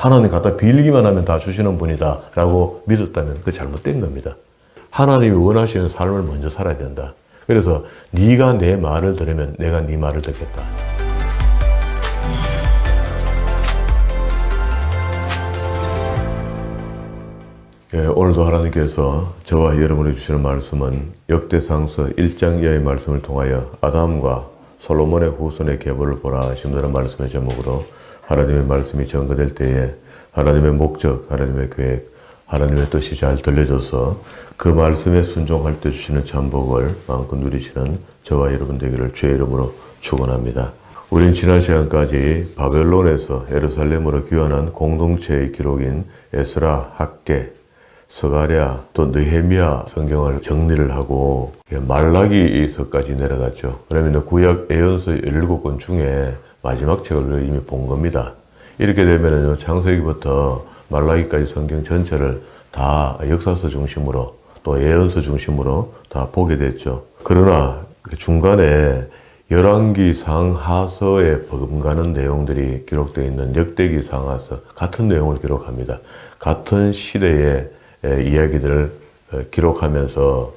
하나님 갖다 빌기만 하면 다 주시는 분이다 라고 믿었다면 그게 잘못된 겁니다. 하나님이 원하시는 삶을 먼저 살아야 된다. 그래서 네가 내 말을 들으면 내가 네 말을 듣겠다. 예, 오늘도 하나님께서 저와 여러분이 주시는 말씀은 역대상서 1장 이하의 말씀을 통하여 아담과 솔로몬의 후손의 계보를 보라 하신다는 말씀의 제목으로 하나님의 말씀이 전거될 때에 하나님의 목적, 하나님의 계획, 하나님의 뜻이 잘 들려져서 그 말씀에 순종할 때 주시는 참복을 마음껏 누리시는 저와 여러분 되기를 주의 이름으로 축원합니다. 우린 지난 시간까지 바벨론에서 예루살렘으로 귀환한 공동체의 기록인 에스라, 학개, 스가랴, 또 느헤미야 성경을 정리를 하고 말라기서까지 내려갔죠. 그러면 구약 예언서 17권 중에 마지막 책을 이미 본 겁니다. 이렇게 되면은 창세기부터 말라기까지 성경 전체를 다 역사서 중심으로 또 예언서 중심으로 다 보게 됐죠. 그러나 중간에 열왕기 상하서에 버금가는 내용들이 기록되어 있는 역대기 상하서 같은 내용을 기록합니다. 같은 시대의 이야기들을 기록하면서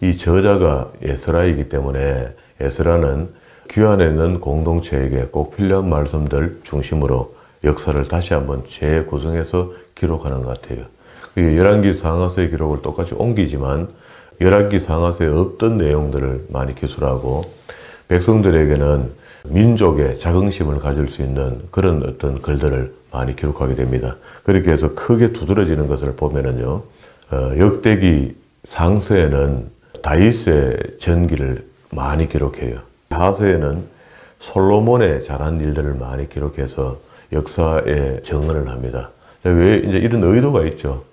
이 저자가 에스라이기 때문에 에스라는 귀환에 있는 공동체에게 꼭 필요한 말씀들 중심으로 역사를 다시 한번 재구성해서 기록하는 것 같아요. 열왕기 상하서의 기록을 똑같이 옮기지만 열왕기 상하서에 없던 내용들을 많이 기술하고 백성들에게는 민족의 자긍심을 가질 수 있는 그런 어떤 글들을 많이 기록하게 됩니다. 그렇게 해서 크게 두드러지는 것을 보면은요, 역대기 상서에는 다윗의 전기를 많이 기록해요. 하서에는 솔로몬의 잘한 일들을 많이 기록해서 역사에 정언을 합니다. 왜 이제 이런 의도가 있죠.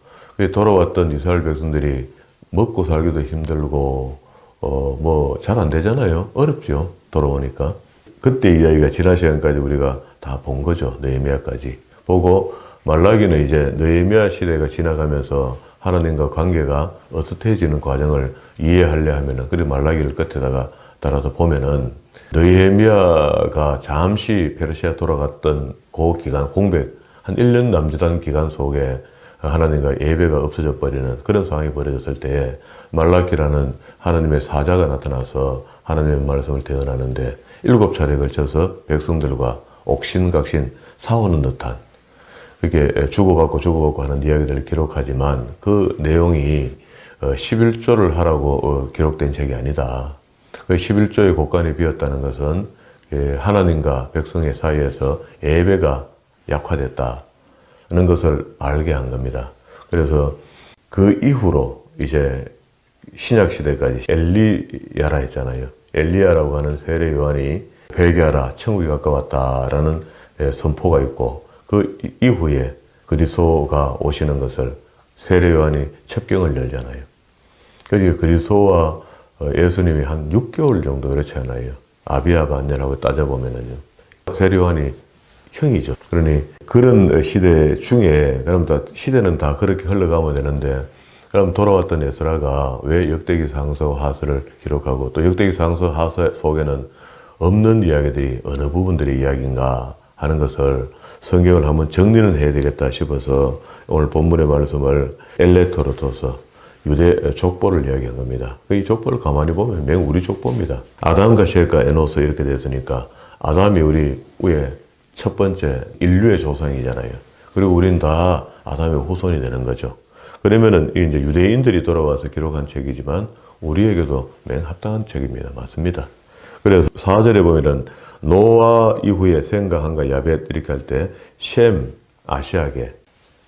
돌아왔던 이스라엘 백성들이 먹고 살기도 힘들고 뭐 잘 안 되잖아요. 어렵죠. 돌아오니까. 그때 이야기가 지난 시간까지 우리가 다 본 거죠. 느헤미야까지 보고 말라기는 이제 느헤미야 시대가 지나가면서 하나님과 관계가 어슷해지는 과정을 이해하려 하면은 그리고 말라기를 끝에다가 따라서 보면은 느헤미야가 잠시 페르시아 돌아갔던 그 기간 공백 한 1년 남짓한 기간 속에 하나님과 예배가 없어져 버리는 그런 상황이 벌어졌을 때에 말라기라는 하나님의 사자가 나타나서 하나님의 말씀을 대언하는데 7차례에 걸쳐서 백성들과 옥신각신 싸우는 듯한 그렇게 주고받고 하는 이야기들을 기록하지만 그 내용이 11조를 하라고 기록된 책이 아니다. 그 11조의 곳간이 비었다는 것은 하나님과 백성의 사이에서 예배가 약화됐다는 것을 알게 한 겁니다. 그래서 그 이후로 이제 신약 시대까지 엘리야라 했잖아요. 엘리야라고 하는 세례 요한이 회개하라 천국이 가까웠다라는 선포가 있고 그 이후에 그리스도가 오시는 것을 세례 요한이 첩경을 열잖아요. 그리고 그리스도와 예수님이 한 6개월 정도 그렇지 않아요. 아비아 반열하고 따져보면은요. 세례 요한이 형이죠. 그러니 그런 시대 중에 그럼 다 시대는 다 그렇게 흘러가면 되는데 그럼 돌아왔던 에스라가 왜 역대기 상서 하서를 기록하고 또 역대기 상서 하서 속에는 없는 이야기들이 어느 부분들의 이야기인가 하는 것을 성경을 한번 정리는 해야 되겠다 싶어서 오늘 본문의 말씀을 엘레토로 둬서 유대 족보를 이야기한 겁니다. 이 족보를 가만히 보면 맹 우리 족보입니다. 아담과 셋과 에노스 이렇게 됐으니까 아담이 우리 위에 첫 번째 인류의 조상이잖아요. 그리고 우린 다 아담의 후손이 되는 거죠. 그러면은 이제 유대인들이 돌아와서 기록한 책이지만 우리에게도 맹 합당한 책입니다. 맞습니다. 그래서 4절에 보면은 노아 이후에 셈과 함과 야벳 이렇게 할 때 셈 아시아계,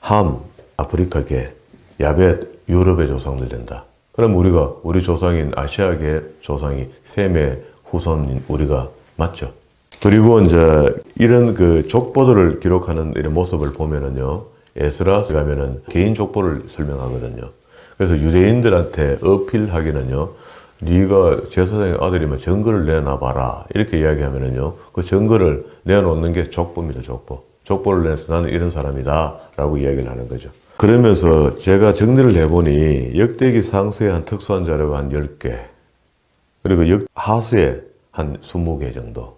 함 아프리카계, 야벳 유럽의 조상들 된다. 그럼 우리 조상인 아시아계 조상이 셈의 후손인 우리가 맞죠? 그리고 이제 이런 그 족보들을 기록하는 이런 모습을 보면은요, 에스라 가면은 개인 족보를 설명하거든요. 그래서 유대인들한테 어필하기는요, 네가 제사장의 아들이면 증거를 내놔봐라 이렇게 이야기하면은요, 그 증거를 내놓는 게 족보입니다. 족보를 내서 나는 이런 사람이다 라고 이야기를 하는 거죠. 그러면서 제가 정리를 해보니 역대기 상서에 한 특수한 자료가 한 10개 그리고 하서에 한 20개 정도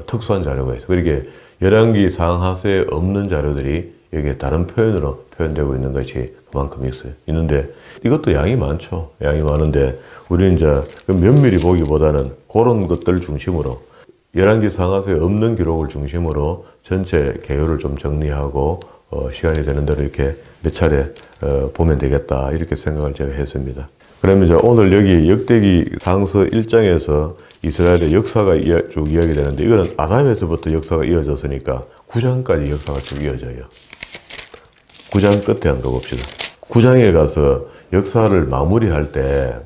특수한 자료가 있어요. 그러니까 열왕기 상하서에 없는 자료들이 여기에 다른 표현으로 표현되고 있는 것이 그만큼 있는데 이것도 양이 많죠. 양이 많은데 우리는 이제 면밀히 보기보다는 그런 것들 중심으로 열왕기 상하서에 없는 기록을 중심으로 전체 개요를 좀 정리하고 시간이 되는 대로 이렇게 몇 차례 보면 되겠다 이렇게 생각을 제가 했습니다. 그러면 이제 오늘 여기 역대기 상서 1장에서 이스라엘의 역사가 쭉 이야기되는데 이거는 아담에서부터 역사가 이어졌으니까 9장까지 역사가 쭉 이어져요. 9장 끝에 한번 봅시다. 9장에 가서 역사를 마무리할 때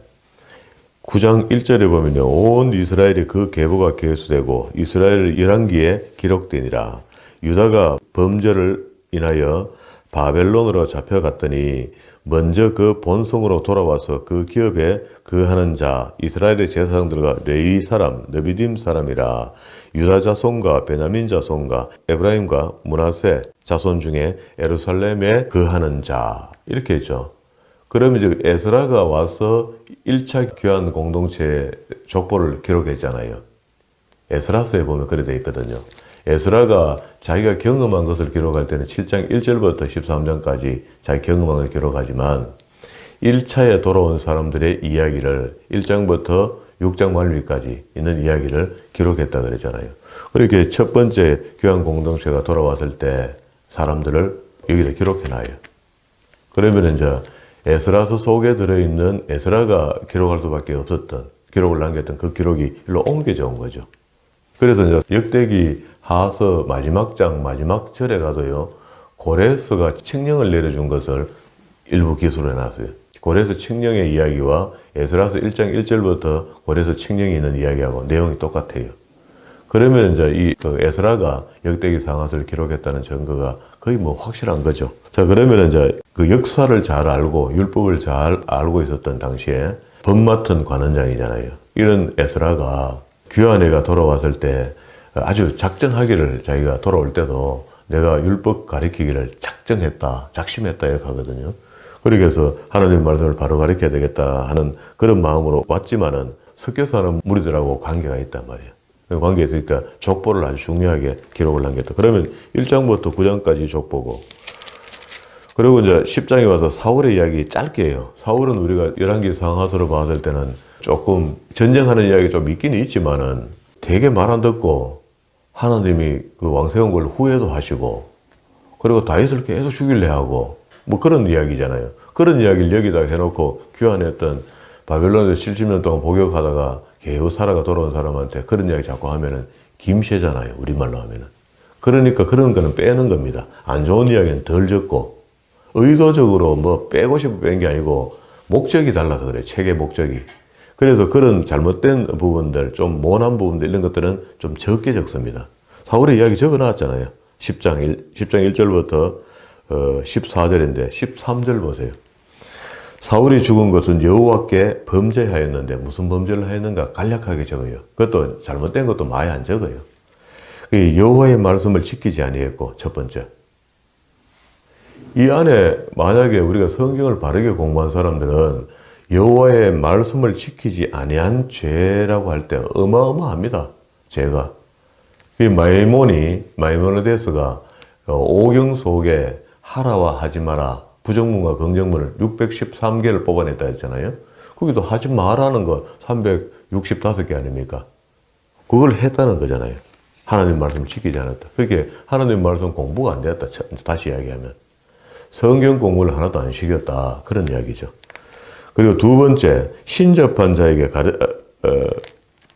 9장 1절에 보면 온 이스라엘이 그 계보가 계수되고 이스라엘 열왕기에 기록되니라. 유다가 범죄를 인하여 바벨론으로 잡혀갔더니 먼저 그 본성으로 돌아와서 그 기업에 거하는 자 이스라엘의 제사장들과 레위 사람 느비딤 사람이라. 유다 자손과 베냐민 자손과 에브라임과 므낫세 자손 중에 예루살렘에 거하는 자 이렇게 했죠. 그러면 이제 에스라가 와서 1차 교환 공동체 족보를 기록했잖아요. 에스라서에 보면 그래 돼 있거든요. 에스라가 자기가 경험한 것을 기록할 때는 7장 1절부터 13장까지 자기 경험한 것을 기록하지만 1차에 돌아온 사람들의 이야기를 1장부터 6장 말미까지 있는 이야기를 기록했다 그랬잖아요. 그렇게 첫 번째 교환 공동체가 돌아왔을 때 사람들을 여기다 기록해놔요. 그러면 이제 에스라서 속에 들어있는 에스라가 기록할 수밖에 없었던 기록을 남겼던 그 기록이 일로 옮겨져 온 거죠. 그래서 이제 역대기 하서 마지막 장 마지막 절에 가도요 고레스가 칙령을 내려준 것을 일부 기술로 해놨어요. 고레스 칙령의 이야기와 에스라서 1장 1절부터 고레스 칙령이 있는 이야기하고 내용이 똑같아요. 그러면 이제 이 에스라가 역대기 상하서를 기록했다는 증거가 거의 뭐 확실한 거죠. 자, 그러면 이제 그 역사를 잘 알고 율법을 잘 알고 있었던 당시에 법 맡은 관원장이잖아요. 이런 에스라가 귀환회가 돌아왔을 때 아주 작정하기를 자기가 돌아올 때도 내가 율법 가르치기를 작정했다, 작심했다 이렇게 하거든요. 그렇게 해서 하나님의 말씀을 바로 가르쳐야 되겠다 하는 그런 마음으로 왔지만은 섞여서 하는 무리들하고 관계가 있단 말이에요. 관계가 있으니까 족보를 아주 중요하게 기록을 남겼다. 그러면 1장부터 9장까지 족보고 그리고 이제 10장에 와서 사울의 이야기 짧게 해요. 사울은 우리가 열왕기 상하서를 봤을 때는 조금 전쟁하는 이야기 좀 있긴 있지만은 되게 말 안 듣고 하나님이 그 왕세운 걸 후회도 하시고 그리고 다윗을 계속 죽이려 하고 뭐 그런 이야기잖아요. 그런 이야기를 여기다 해놓고 귀환했던 바벨론에서 70년 동안 복역하다가 개우 사라가 돌아온 사람한테 그런 이야기 자꾸 하면은 김새잖아요. 우리말로 하면은. 그러니까 그런 거는 빼는 겁니다. 안 좋은 이야기는 덜 적고 의도적으로 뭐 빼고 싶어 뺀 게 아니고 목적이 달라서 그래. 책의 목적이. 그래서 그런 잘못된 부분들, 좀 모난 부분들 이런 것들은 좀 적게 적습니다. 사울의 이야기 적어놨잖아요. 10장 1절부터 14절인데 13절 보세요. 사울이 죽은 것은 여호와께 범죄하였는데 무슨 범죄를 하였는가 간략하게 적어요. 그것도 잘못된 것도 많이 안 적어요. 여호와의 말씀을 지키지 아니했고 첫 번째. 이 안에 만약에 우리가 성경을 바르게 공부한 사람들은 여호와의 말씀을 지키지 아니한 죄라고 할 때 어마어마합니다. 죄가. 마이모니데스가 오경 속에 하라와 하지 마라 부정문과 긍정문을 613개를 뽑아냈다 했잖아요. 거기도 하지 마라는 거 365개 아닙니까? 그걸 했다는 거잖아요. 하나님 말씀을 지키지 않았다. 그렇게 하나님 말씀 공부가 안 되었다. 다시 이야기하면. 성경 공부를 하나도 안 시켰다. 그런 이야기죠. 그리고 두 번째, 신접한 자에게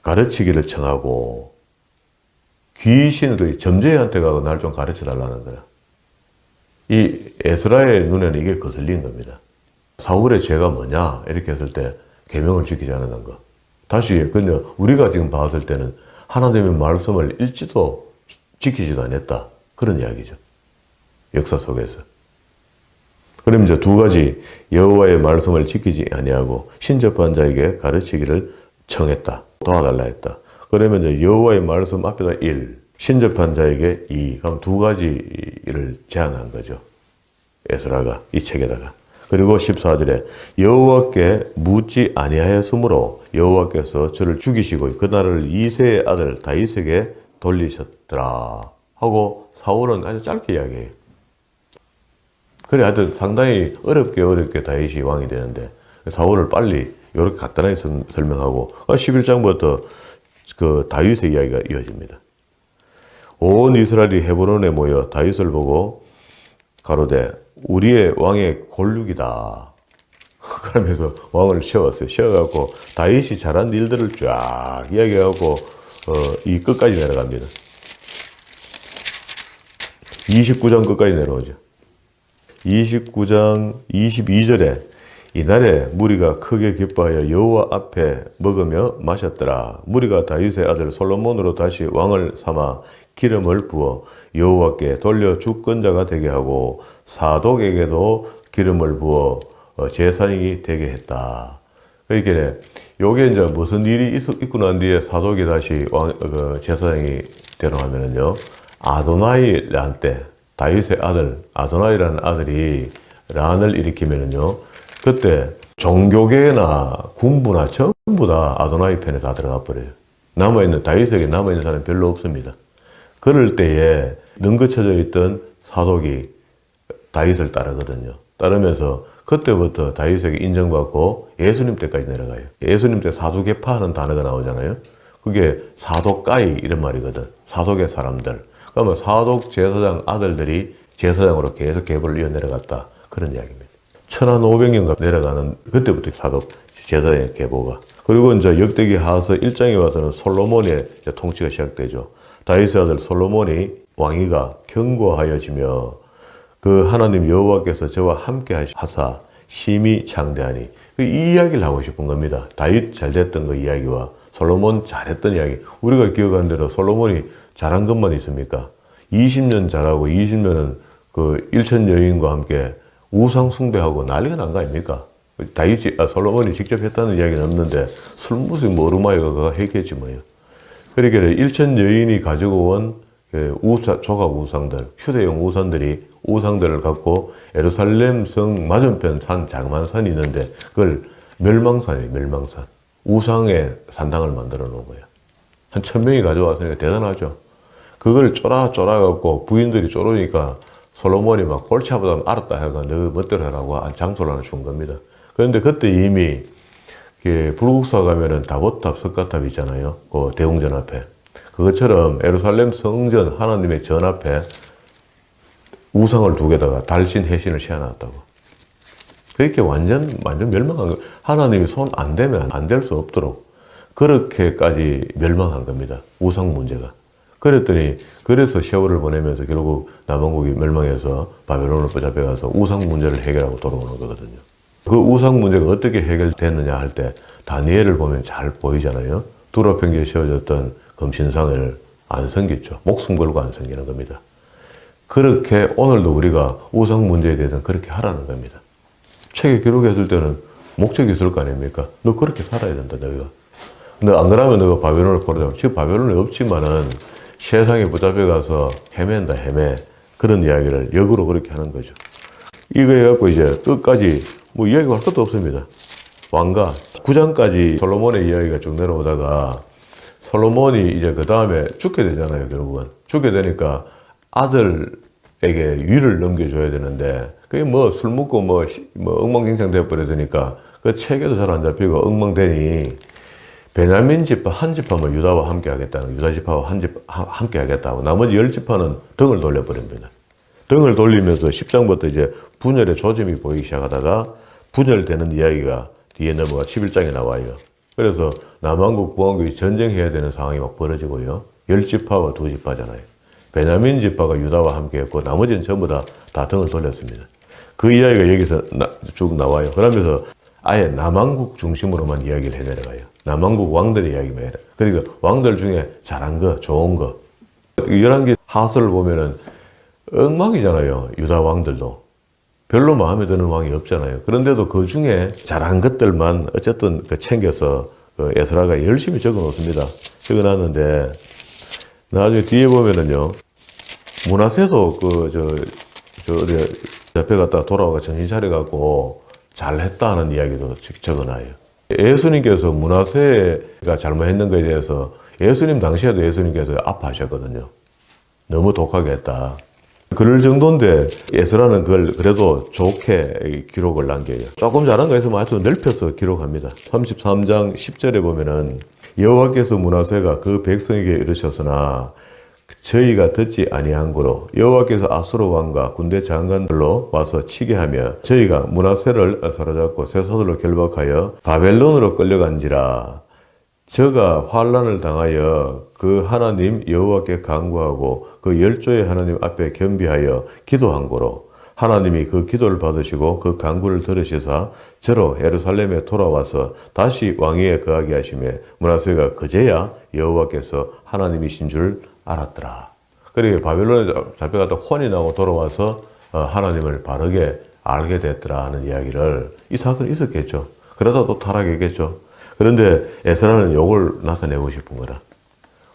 가르치기를 청하고 귀신의 점쟁이한테 가고 날 좀 가르쳐 달라는 거야. 이 에스라의 눈에는 이게 거슬린 겁니다. 사울의 죄가 뭐냐 이렇게 했을 때 계명을 지키지 않는 거. 다시 근데 우리가 지금 봤을 때는 하나님의 말씀을 읽지도 지키지도 않았다. 그런 이야기죠. 역사 속에서. 그럼 이제 두 가지 여호와의 말씀을 지키지 아니하고 신접한 자에게 가르치기를 청했다. 도와달라 했다. 그러면 이제 여호와의 말씀 앞에다 1, 신접한 자에게 2. 그럼 두 가지를 제안한 거죠. 에스라가 이 책에다가. 그리고 14절에 여호와께 묻지 아니하였으므로 여호와께서 저를 죽이시고 그 나라를 이새의 아들 다윗에게 돌리셨더라 하고 사울은 아주 짧게 이야기해요. 그래 하여튼 상당히 어렵게 다윗이 왕이 되는데 사울을 빨리 이렇게 간단하게 설명하고 11장부터 그 다윗의 이야기가 이어집니다. 온 이스라엘이 헤브론에 모여 다윗을 보고 가로되 우리의 왕의 골육이다. 그러면서 왕을 세웠어요. 세워갖고 다윗이 잘한 일들을 쫙 이야기하고 이 끝까지 내려갑니다. 29장 끝까지 내려오죠. 29장 22절에 이날에 무리가 크게 기뻐하여 여호와 앞에 먹으며 마셨더라. 무리가 다윗의 아들 솔로몬으로 다시 왕을 삼아 기름을 부어 여호와께 돌려 주권자가 되게 하고 사독에게도 기름을 부어 제사장이 되게 했다. 그러니까 요게 이제 무슨 일이 있고 난 뒤에 사독이 다시 제사장이 되려 하면은요, 아도나이란 때 다윗의 아들 아도나이라는 아들이 란을 일으키면은요, 그때 종교계나 군부나 전부 다 아도나이 편에 다 들어가 버려요. 다윗에게 남아있는 사람이 별로 없습니다. 그럴 때에 능거쳐져 있던 사독이 다윗을 따르거든요. 따르면서 그때부터 다윗에게 인정받고 예수님 때까지 내려가요. 예수님 때 사두개파하는 단어가 나오잖아요. 그게 사독가이 이런 말이거든. 사독의 사람들. 그러면 사독 제사장 아들들이 제사장으로 계속 계보를 이어 내려갔다. 그런 이야기입니다. 1500년간 내려가는 그때부터 사독 제사장의 계보가. 그리고 이제 역대기 하서 1장에 와서는 솔로몬의 통치가 시작되죠. 다윗의 아들 솔로몬이 왕위가 견고하여지며 그 하나님 여호와께서 저와 함께 하사 심히 창대하니 이 이야기를 하고 싶은 겁니다. 다윗 잘 됐던 그 이야기와 솔로몬 잘했던 이야기. 우리가 기억하는 대로 솔로몬이 잘한 것만 있습니까? 20년 잘하고 20년은 그 일천 여인과 함께 우상 숭배하고 난리가 난 거 아닙니까? 솔로몬이 직접 했다는 이야기는 없는데 술무수 모르마이가 그가 했겠지 뭐요. 그러니까 일천 여인이 가지고 온 조각 우상들, 휴대용 우상들을 갖고 예루살렘 성 맞은편 산, 자그마한 산이 있는데 그걸 멸망산이에요, 멸망산. 우상의 산당을 만들어 놓은 거예요. 한 1000명이 가져왔으니까 대단하죠. 그걸 쫄아갖고 부인들이 쫄으니까 솔로몬이 막 골치 아프다면 알았다 해가 너 멋대로 하라고 장소를 하나 준 겁니다. 그런데 그때 이미 불국사 가면은 다보탑, 석가탑 있잖아요. 그 대웅전 앞에. 그것처럼 예루살렘 성전 하나님의 전 앞에 우상을 두 개다가 달신, 해신을 세워놨다고. 그렇게 완전 멸망한 거. 하나님이 손 안 대면 안 될 수 없도록 그렇게까지 멸망한 겁니다. 우상 문제가. 그래서 세월을 보내면서 결국 남왕국이 멸망해서 바벨론을 붙잡혀가서 우상 문제를 해결하고 돌아오는 거거든요. 그 우상 문제가 어떻게 해결됐느냐 할 때 다니엘을 보면 잘 보이잖아요. 두라평지에 세워졌던 금신상을 안 섬겼죠. 목숨 걸고 안 섬기는 겁니다. 그렇게 오늘도 우리가 우상 문제에 대해서는 그렇게 하라는 겁니다. 책에 기록했을 때는 목적이 있을 거 아닙니까? 너 그렇게 살아야 된다, 너희가. 근데 안 그러면 너가 바벨론을 포로잡아. 지금 바벨론이 없지만은 세상에 붙잡혀가서 헤맨다, 헤매. 그런 이야기를 역으로 그렇게 하는 거죠. 이거 해갖고 이제 끝까지 뭐 이야기가 할 것도 없습니다. 왕가 9장까지 솔로몬의 이야기가 쭉 내려오다가 솔로몬이 이제 그 다음에 죽게 되잖아요, 결국은. 죽게 되니까 아들에게 위를 넘겨줘야 되는데, 그게 뭐 술 먹고 뭐 엉망진창 되어버려 되니까 그 체계도 잘 안 잡히고 엉망되니 베냐민 지파 한 지파만 유다와 함께 하겠다는, 유다 지파와 함께 하겠다고 나머지 10지파는 등을 돌려버립니다. 등을 돌리면서 10장부터 이제 분열의 조짐이 보이기 시작하다가 분열되는 이야기가 뒤에 넘어가 11장에 나와요. 그래서 남왕국, 북왕국이 전쟁해야 되는 상황이 막 벌어지고요. 10지파와 2지파잖아요. 베냐민 지파가 유다와 함께 했고 나머지는 전부 다 등을 돌렸습니다. 그 이야기가 여기서 쭉 나와요. 그러면서 아예 남왕국 중심으로만 이야기를 해내려가요. 남왕국 왕들의 이야기만 해요. 그러니까 왕들 중에 잘한 거, 좋은 거. 11개 하서를 보면은 엉망이잖아요. 유다 왕들도. 별로 마음에 드는 왕이 없잖아요. 그런데도 그 중에 잘한 것들만 어쨌든 챙겨서 에스라가 열심히 적어 놓습니다. 적어 놨는데 나중에 뒤에 보면은요, 므낫세도 어디 옆에 갔다가 돌아와가 정신 차려갖고 잘했다 하는 이야기도 적어 놔요. 예수님께서 므낫세가 잘못했는 것에 대해서 예수님 당시에도 예수님께서 아파하셨거든요. 너무 독하게 했다. 그럴 정도인데 에스라는 그걸 그래도 좋게 기록을 남겨요. 조금 잘한 거 있으면 아주 넓혀서 기록합니다. 33장 10절에 보면은 여호와께서 므낫세가 그 백성에게 이르셨으나 저희가 듣지 아니한 고로 여호와께서 아수르 왕과 군대 장관들로 와서 치게 하며 저희가 므낫세를 사로잡고 쇠사슬로 결박하여 바벨론으로 끌려간지라. 저가 환난을 당하여 그 하나님 여호와께 간구하고 그 열조의 하나님 앞에 겸비하여 기도한 고로 하나님이 그 기도를 받으시고 그 간구를 들으시사 저로 예루살렘에 돌아와서 다시 왕위에 거하게 하시며 므낫세가 그제야 여호와께서 하나님이신 줄 알았더라. 그리고 바벨론에 잡혀갔다 혼이 나고 돌아와서 하나님을 바르게 알게 됐더라 하는 이야기를 이 사건이 있었겠죠. 그러다 또 타락했겠죠. 그런데 에스라는 요걸 나타내고 싶은 거라.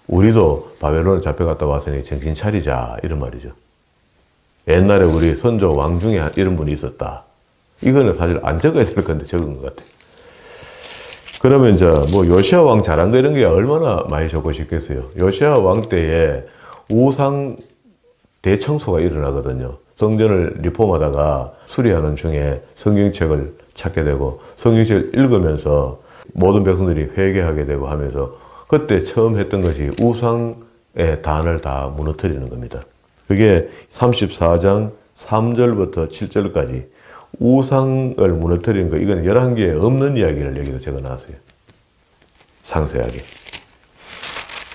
우리도 바벨론에 잡혀갔다 왔으니 정신 차리자 이런 말이죠. 옛날에 우리 선조 왕 중에 이런 분이 있었다. 이거는 사실 안 적어야 될 건데 적은 것 같아. 그러면 이제 뭐 요시아 왕 잘한 거 이런 게 얼마나 많이 적고 싶겠어요. 요시아 왕 때에 우상 대청소가 일어나거든요. 성전을 리폼하다가 수리하는 중에 성경책을 찾게 되고 성경책을 읽으면서 모든 백성들이 회개하게 되고 하면서 그때 처음 했던 것이 우상의 단을 다 무너뜨리는 겁니다. 그게 34장 3절부터 7절까지 우상을 무너뜨리는 거, 이건 11개에 없는 이야기를 여기다 적어놨어요. 상세하게.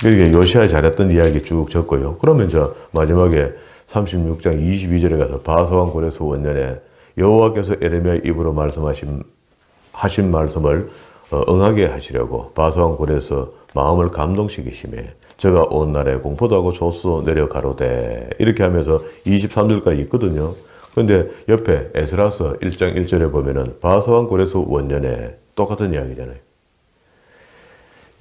그러니까 요시아 잘했던 이야기 쭉 적고요. 그러면 저 마지막에 36장 22절에 가서 바사왕 고레스 원년에 여호와께서 에레미야 입으로 하신 말씀을 응하게 하시려고 바사왕 고레스 마음을 감동시키시매 저가 온 날에 공포도 하고 조수도 내려가로되 이렇게 하면서 23절까지 있거든요. 그런데 옆에 에스라서 1장 1절에 보면은 바사왕 고레스 원년에 똑같은 이야기잖아요.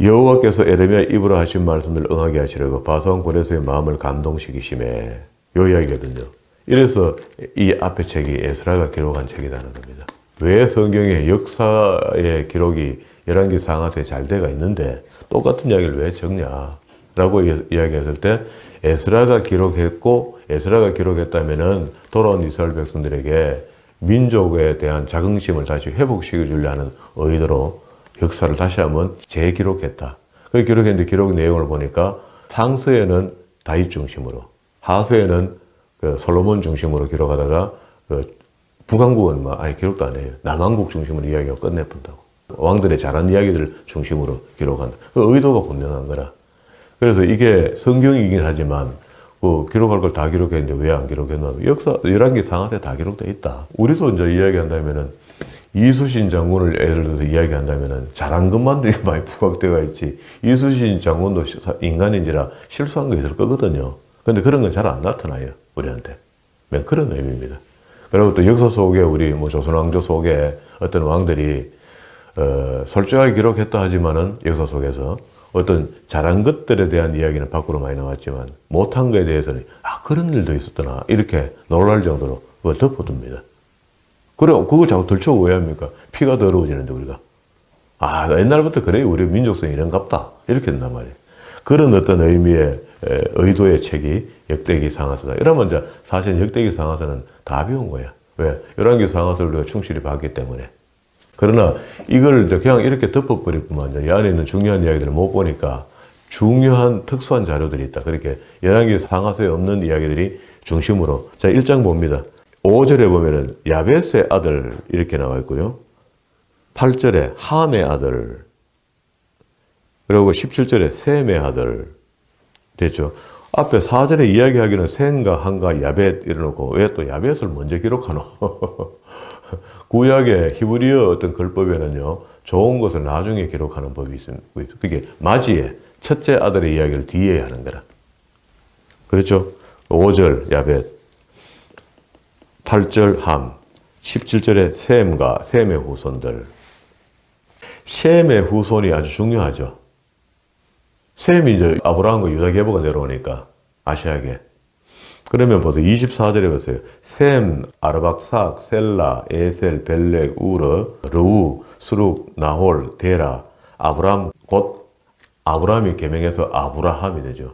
여호와께서 에레미야 입으로 하신 말씀을 응하게 하시려고 바사왕 고레스의 마음을 감동시키시매 요 이야기거든요. 이래서 이 앞에 책이 에스라가 기록한 책이라는 겁니다. 왜 성경에 역사의 기록이 열왕기 상하수에 잘 돼가 있는데 똑같은 이야기를 왜 적냐라고 이야기했을 때 에스라가 기록했고 에스라가 기록했다면은 돌아온 이스라엘 백성들에게 민족에 대한 자긍심을 다시 회복시켜 주려 하는 의도로 역사를 다시 한번 재기록했다. 그 기록했는데 기록 내용을 보니까 상서에는 다윗 중심으로, 하서에는 그 솔로몬 중심으로 기록하다가 그 북왕국은 아예 기록도 안 해요. 남왕국 중심으로 이야기가 끝내본다고. 왕들의 잘한 이야기들 중심으로 기록한다. 그 의도가 분명한 거라. 그래서 이게 성경이긴 하지만 그 기록할 걸 다 기록했는데 왜 안 기록했나? 역사 열왕기 상하수에 다 기록되어 있다. 우리도 이제 이야기한다면은 이수신 장군을 예를 들어서 이야기한다면은 잘한 것만 많이 부각되어 있지. 이수신 장군도 인간인지라 실수한 거 있을 거거든요. 근데 그런 건 잘 안 나타나요. 우리한테. 그런 의미입니다. 그리고 또 역사 속에 우리 뭐 조선왕조 속에 어떤 왕들이 솔직하게 기록했다 하지만은 역사 속에서 어떤 잘한 것들에 대한 이야기는 밖으로 많이 나왔지만 못한 것에 대해서는 그런 일도 있었더나 이렇게 놀랄 정도로 그걸 덮어둡니다. 그래 그걸 자꾸 들춰 왜 합니까? 피가 더러워지는데 우리가 옛날부터 그래 우리 민족성이 이런갑다 이렇게 된단 말이에요. 그런 어떤 의미의 의도의 책이 역대기 상하수다. 이러면 이제 사실 역대기 상하수는 다 배운 거야. 왜? 열왕기 상하수를 우리가 충실히 봤기 때문에. 그러나 이걸 이제 그냥 이렇게 덮어버릴 뿐만 아니라 이 안에 있는 중요한 이야기들을 못 보니까 중요한 특수한 자료들이 있다. 그렇게 열왕기 상하수에 없는 이야기들이 중심으로. 자, 1장 봅니다. 5절에 보면은 야베스의 아들 이렇게 나와 있고요. 8절에 함의 아들. 그리고 17절에 셈의 아들. 됐죠. 앞에 4절에 이야기하기는 셈과 함과 야벳 이래놓고 왜 또 야벳을 먼저 기록하노? 구약의 히브리어 어떤 글법에는요, 좋은 것을 나중에 기록하는 법이 있습니다. 그게 마지의 첫째 아들의 이야기를 뒤에 하는 거라. 그렇죠? 5절 야벳, 8절 함, 17절에 셈과 셈의 후손들. 셈의 후손이 아주 중요하죠. 셈이 이제 아브라함과 유다 계보가 내려오니까 아시아계. 그러면 보세요. 24절에 보세요. 셈, 아르박삭, 셀라, 에셀, 벨렉, 우르, 르우, 수룩, 나홀, 데라, 아브람, 곧 아브람이 개명해서 아브라함이 되죠.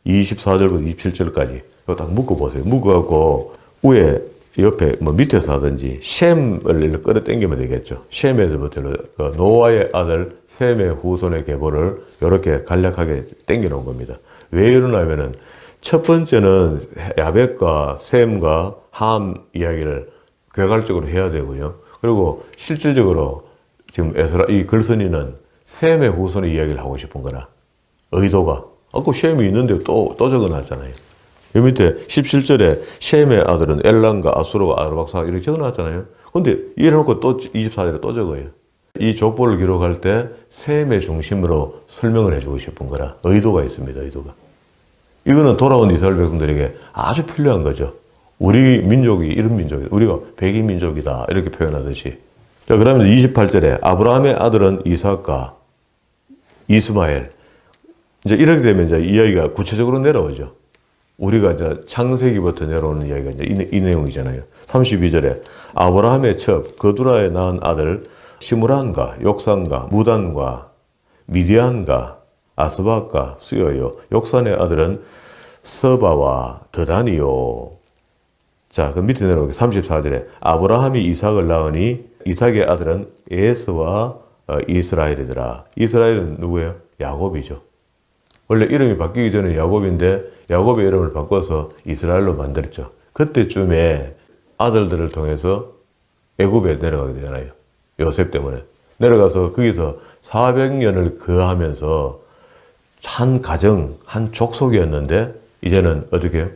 24절부터 27절까지 이거 딱 묶어보세요. 묶어갖고 위에 옆에 뭐 밑에서 하든지 셈을 끌어당기면 되겠죠. 셈에서부터 그 노아의 아들 셈의 후손의 계보를 이렇게 간략하게 당겨 놓은 겁니다. 왜 이러냐면은 첫 번째는 야벳과 셈과 함 이야기를 괴갈적으로 해야 되고요. 그리고 실질적으로 지금 에스라 이 글쓴이는 셈의 후손의 이야기를 하고 싶은 거라 의도가 아까 셈이 있는데 또 적어놨잖아요. 여 밑에 17절에 셈의 아들은 엘람과 아수르와 아르박사 이렇게 적어놨잖아요. 근데 이래놓고 또 24절에 또 적어요. 이 족보를 기록할 때 셈의 중심으로 설명을 해주고 싶은 거라 의도가 있습니다. 의도가. 이거는 돌아온 이스라엘 백성들에게 아주 필요한 거죠. 우리 민족이 이런 민족이다. 우리가 백인 민족이다. 이렇게 표현하듯이. 자, 그러면 28절에 아브라함의 아들은 이삭과 이스마엘. 이제 이렇게 되면 이제 이야기가 구체적으로 내려오죠. 우리가 이제 창세기부터 내려오는 이야기가 이제 이 내용이잖아요. 32절에 아브라함의 첩 거두라에 낳은 아들 시므란과 욕산과 무단과 미디안과 아스박과 수여요. 욕산의 아들은 서바와 드단이요. 자, 그 밑에 내려오게 34절에 아브라함이 이삭을 낳으니 이삭의 아들은 에스와 이스라엘이더라. 이스라엘은 누구예요? 야곱이죠. 원래 이름이 바뀌기 전에 야곱인데 야곱의 이름을 바꿔서 이스라엘로 만들었죠. 그때쯤에 아들들을 통해서 애굽에 내려가게 되잖아요. 요셉 때문에. 내려가서 거기서 400년을 거하면서 한 가정, 한 족속이었는데 이제는 어떻게 해요?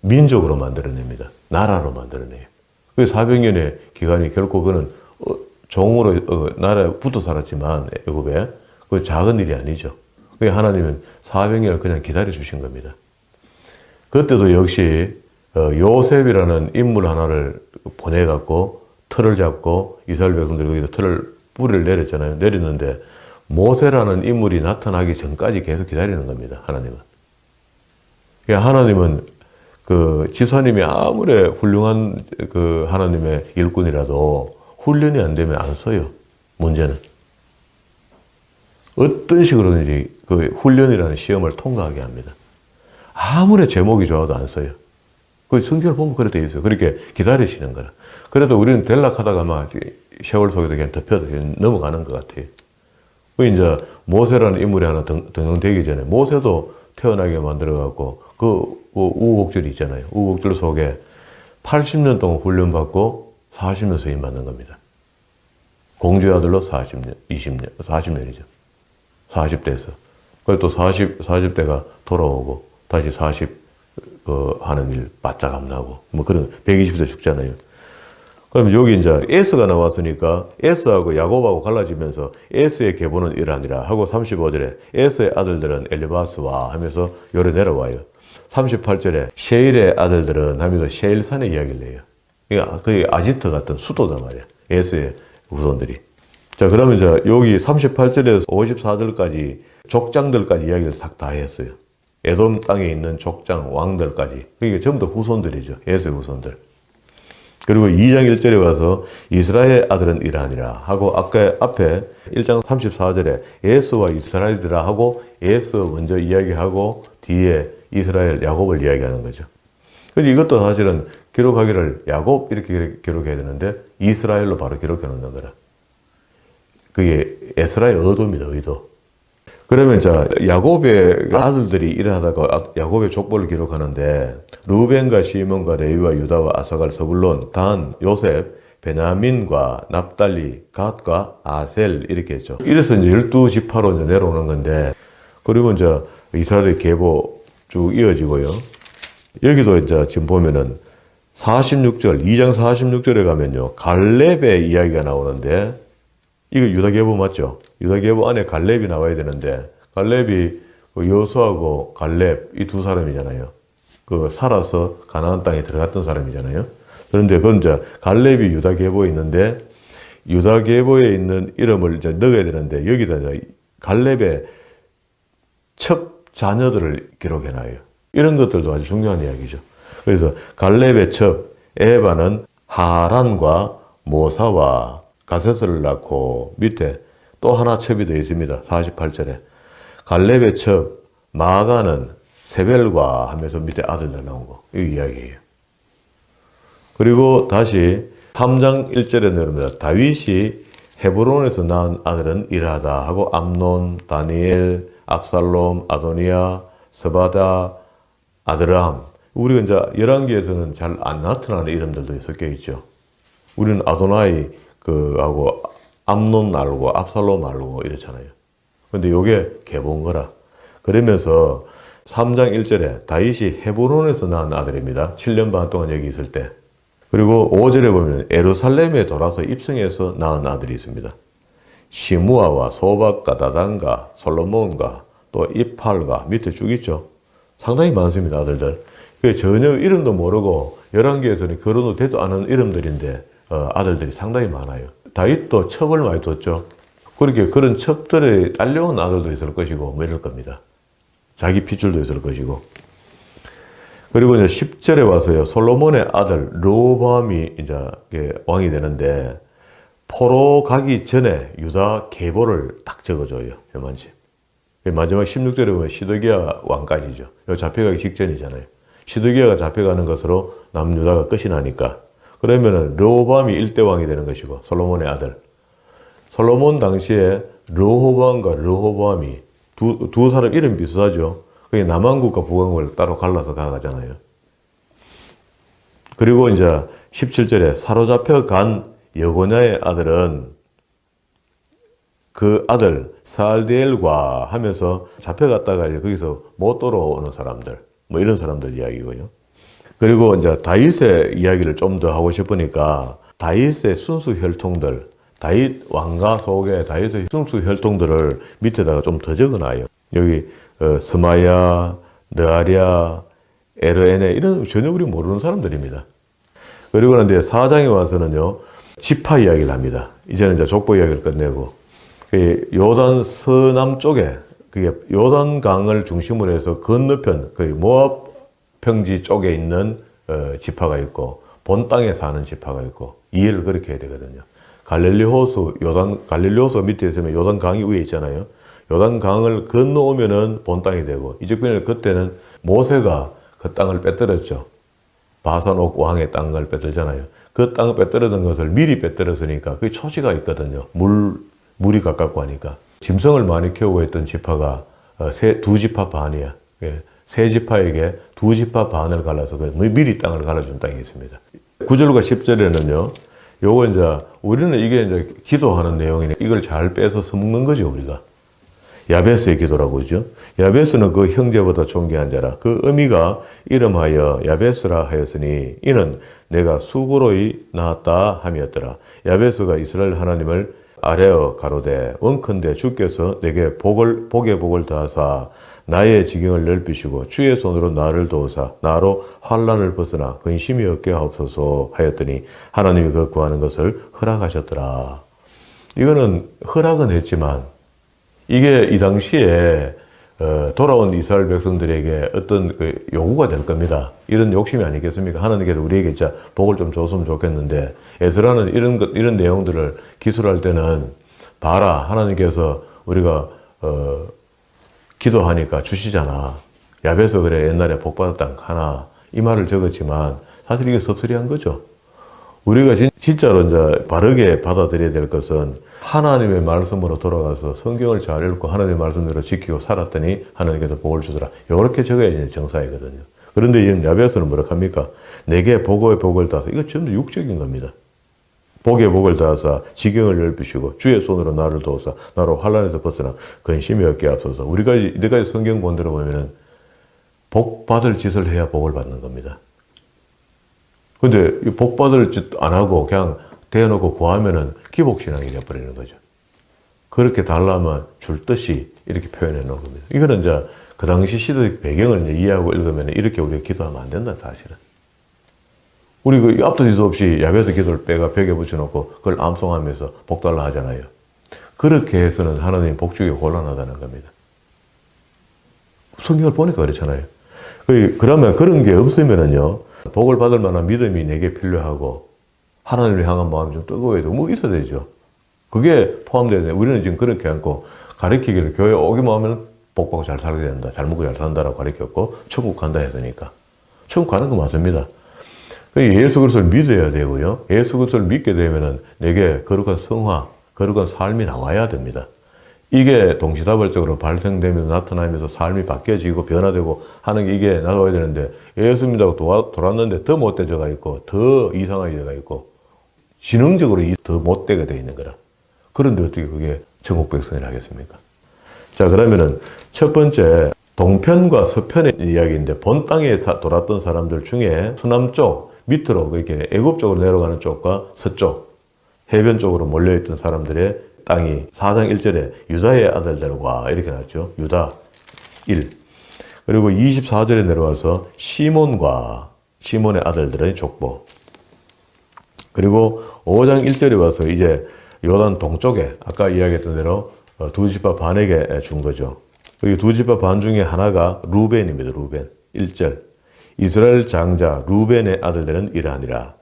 민족으로 만들어냅니다. 나라로 만들어내요. 그 400년의 기간이 결코 그는 종으로 나라에 붙어 살았지만 애굽에 그 작은 일이 아니죠. 그 하나님은 400년을 그냥 기다려 주신 겁니다. 그때도 역시 요셉이라는 인물 하나를 보내갖고 틀을 잡고 이스라엘 백성들이 거기서 뿌리를 내렸잖아요. 내렸는데 모세라는 인물이 나타나기 전까지 계속 기다리는 겁니다. 하나님은. 그러니까 하나님은 그 집사님이 아무리 훌륭한 그 하나님의 일꾼이라도 훈련이 안 되면 안 써요. 문제는. 어떤 식으로든지 그 훈련이라는 시험을 통과하게 합니다. 아무리 제목이 좋아도 안 써요. 그 성경을 보면 그렇게 돼 있어요. 그렇게 기다리시는 거라. 그래도 우리는 될락하다가 막 세월 속에서 그냥 덮여서 넘어가는 것 같아요. 그 이제 모세라는 인물이 하나 등장되기 전에 모세도 태어나게 만들어갖고 그 우곡절이 있잖아요. 우곡절 속에 80년 동안 훈련받고 40년 서임 받는 겁니다. 공주의 아들로 40년, 20년, 40년이죠. 40대에서. 그리고 또 40대가 돌아오고 다시 하는 일 바짝 감나고 뭐 그런 120대 죽잖아요. 그럼 여기 이제 에스가 나왔으니까 에스하고 야곱하고 갈라지면서 에스의 계보는 이러하니라 하고 35절에 에스의 아들들은 엘리바스와 하면서 요래 내려와요. 38절에 셰일의 아들들은 하면서 셰일산의 이야기를 내요. 그러니까 거의 아지트 같은 수도단 말이야. 에스의 후손들이. 자, 그러면 이제 여기 38절에서 54절까지 족장들까지 이야기를 다 했어요. 에돔 땅에 있는 족장, 왕들까지. 그게 전부 다 후손들이죠. 에스의 후손들. 그리고 2장 1절에 와서 이스라엘 아들은 이러하니라 하고 아까 앞에 1장 34절에 에스와 이스라엘이라 하고 에스 먼저 이야기하고 뒤에 이스라엘 야곱을 이야기하는 거죠. 근데 이것도 사실은 기록하기를 야곱 이렇게 기록해야 되는데 이스라엘로 바로 기록해 놓는 거라. 그게 에스라의 의도입니다. 의도. 그러면 자 야곱의 아들들이 일하다가 야곱의 족보를 기록하는데 루벤과 시몬과 레위와 유다와 아사갈 서불론 단 요셉 베냐민과 납달리 갓과 아셀 이렇게 했죠. 이래서 이제 12지파로 이제 내려오는 건데 그리고 이제 이스라엘의 계보 쭉 이어지고요. 여기도 이제 지금 보면은 46절 2장 46절에 가면요 갈렙의 이야기가 나오는데 이거 유다계보 맞죠? 유다계보 안에 갈렙이 나와야 되는데 갈렙이 여호수아하고 갈렙 이 두 사람이잖아요. 그 살아서 가나안 땅에 들어갔던 사람이잖아요. 그런데 그건 이제 갈렙이 유다계보에 있는데 유다계보에 있는 이름을 이제 넣어야 되는데 여기다 이제 갈렙의 첫 자녀들을 기록해놔요. 이런 것들도 아주 중요한 이야기죠. 그래서 갈렙의 첩 에바는 하란과 모사와 가세스를 낳고 밑에 또 하나 첩이 되어 있습니다. 48절에 갈렙의 첩 마가는 세벨과 하면서 밑에 아들들 나온 거. 이 이야기예요. 그리고 다시 3장 1절에 내려옵니다. 다윗이 헤브론에서 낳은 아들은 이라다 하고 암논, 다니엘, 압살롬, 아도니아, 스바다, 아드람. 우리가 이제 열왕기에서는 잘 안 나타나는 이름들도 섞여 있죠. 우리는 아도나이 하고 암논 알고 압살롬 알고 이렇잖아요. 근데 요게 개본 거라. 그러면서 3장 1절에 다윗이 헤브론에서 낳은 아들입니다. 7년 반 동안 여기 있을 때. 그리고 5절에 보면 예루살렘에 돌아서 입성해서 낳은 아들이 있습니다. 시므아와 소박과 다단과 솔로몬과 또 이팔과 밑에 쭉 있죠. 상당히 많습니다, 아들들. 전혀 이름도 모르고 열왕기에서는 거론도 되도 않은 이름들인데 아들들이 상당히 많아요. 다윗도 첩을 많이 뒀죠. 그렇게 그런 첩들에 딸려온 아들도 있을 것이고 뭐 이럴 겁니다. 자기 핏줄도 있을 것이고. 그리고 이제 10절에 와서요, 솔로몬의 아들 르호보암이 이제 왕이 되는데 포로 가기 전에 유다 계보를 딱 적어줘요. 얼마인지. 마지막 16절에 보면 시드기야 왕까지죠. 요 잡혀가기 직전이잖아요. 시드기야가 잡혀가는 것으로 남유다가 끝이 나니까. 그러면은 르호보암이 1대 왕이 되는 것이고 솔로몬의 아들. 솔로몬 당시에 르호보암과 르호보암이 두 사람 이름 비슷하죠. 그게 남왕국과 북왕국을 따로 갈라서 가잖아요. 그리고 이제 17절에 사로잡혀 간 여고냐의 아들은 그 아들 살디엘과 하면서 잡혀갔다가 이제 거기서 못 돌아오는 사람들, 뭐 이런 사람들 이야기고요. 그리고 이제 다윗의 이야기를 좀 더 하고 싶으니까 다윗의 순수 혈통들, 다윗 왕가 속에 다윗의 순수 혈통들을 밑에다가 좀 더 적어놔요. 여기 스마야, 느아랴, 에르에네 이런 전혀 우리 모르는 사람들입니다. 그리고 이제 4장에 와서는요 지파 이야기를 합니다. 이제는 이제 족보 이야기를 끝내고 요단 서남 쪽에 그게 요단강을 중심으로 해서 건너편 그 모압 평지 쪽에 있는 지파가 있고 본 땅에 사는 지파가 있고 이해를 그렇게 해야 되거든요. 갈릴리 호수 갈릴리 호수 밑에 있으면 요단강이 위에 있잖아요. 요단강을 건너오면은 본 땅이 되고 이집트는 그때는 모세가 그 땅을 빼뜨렸죠. 바산옥 왕의 땅을 빼뜨렸잖아요. 그 땅을 빼뜨렸던 것을 미리 빼뜨렸으니까 그게 초지가 있거든요. 물이 가깝고 하니까. 짐승을 많이 키우고 있던 지파가 두 지파 반이야. 세 지파에게 두 지파 반을 갈라서 미리 땅을 갈라준 땅이 있습니다. 9절과 10절에는요. 요거 이제 우리는 이게 이제 기도하는 내용이니 이걸 잘 빼서 써먹는 거죠, 우리가. 야베스의 기도라고 하죠. 야베스는 그 형제보다 존귀한 자라. 그 의미가 이름하여 야베스라 하였으니 이는 내가 수고로이 낳았다 함이었더라. 야베스가 이스라엘 하나님을 아뢰어 가로되 원컨대 주께서 내게 복에 복을 더하사 나의 지경을 넓히시고 주의 손으로 나를 도우사 나로 환난을 벗어나 근심이 없게 하옵소서 하였더니 하나님이 그 구하는 것을 허락하셨더라. 이거는 허락은 했지만 이게 이 당시에 돌아온 이스라엘 백성들에게 어떤 그 요구가 될 겁니다. 이런 욕심이 아니겠습니까? 하나님께서 우리에게 진짜 복을 좀 줬으면 좋겠는데 에스라는 이런 내용들을 기술할 때는 봐라 하나님께서 우리가 기도하니까 주시잖아. 야베스 그래 옛날에 복 받았다 하나 이 말을 적었지만 사실 이게 섭섭한 거죠. 우리가 진짜로 이제 바르게 받아들여야 될 것은 하나님의 말씀으로 돌아가서 성경을 잘 읽고 하나님의 말씀대로 지키고 살았더니 하나님께서 복을 주더라. 이렇게 적어야 이제 정사이거든요. 그런데 이 야베스는 뭐라 합니까? 내게 복의 복을 다하사. 이거 전부 육적인 겁니다. 복의 복을 다하사 지경을 넓히시고 주의 손으로 나를 도우사 나로 환난에서 벗어나 근심이 없게 하소서. 우리가 이제까지 성경 본 대로 보면은 복 받을 짓을 해야 복을 받는 겁니다. 근데 복 받을 짓 안 하고 그냥 대놓고 구하면은 기복신앙이 되어버리는 거죠. 그렇게 달라면 줄 듯이 이렇게 표현해 놓은 겁니다. 이거는 이제 그 당시 시대의 배경을 이제 이해하고 읽으면 이렇게 우리가 기도하면 안 된다, 사실은. 우리 그 앞도 뒤도 없이 야베스 기도를 빼가 벽에 붙여놓고 그걸 암송하면서 복 달라 하잖아요. 그렇게 해서는 하나님이 복 주기 곤란하다는 겁니다. 성경을 보니까 그렇잖아요. 그러면 그런 게 없으면은요, 복을 받을 만한 믿음이 내게 필요하고, 하나님을 향한 마음이 좀 뜨거워야 되고, 뭐 있어야 되죠. 그게 포함되어야 돼요. 우리는 지금 그렇게 않고, 가르치기를 교회 오기만 하면 복하고 잘 살게 된다. 잘 먹고 잘 산다라고 가르쳤고 천국 간다 했으니까. 천국 가는 거 맞습니다. 예수 그리스도를 믿어야 되고요. 예수 그리스도를 믿게 되면은 내게 거룩한 성화, 거룩한 삶이 나와야 됩니다. 이게 동시다발적으로 발생되면서 나타나면서 삶이 바뀌어지고 변화되고 하는 게 이게 나와야 되는데 예수 믿다고 돌았는데 더 못돼져가 있고 더 이상하게 돼가 있고 지능적으로 더 못되게 돼 있는 거라. 그런데 어떻게 그게 천국 백성이라 하겠습니까? 자, 그러면은 첫 번째 동편과 서편의 이야기인데 본 땅에 돌았던 사람들 중에 서남쪽 밑으로 이렇게 애굽 쪽으로 내려가는 쪽과 서쪽 해변 쪽으로 몰려있던 사람들의 땅이 4장 1절에 유다의 아들들과 이렇게 나왔죠. 유다 1. 그리고 24절에 내려와서 시몬의 아들들의 족보. 그리고 5장 1절에 와서 이제 요단 동쪽에 아까 이야기했던 대로 두 지파 반에게 준 거죠. 여기 두 지파 반 중에 하나가 루벤입니다. 루벤. 1절. 이스라엘 장자 루벤의 아들들은 이러하니라.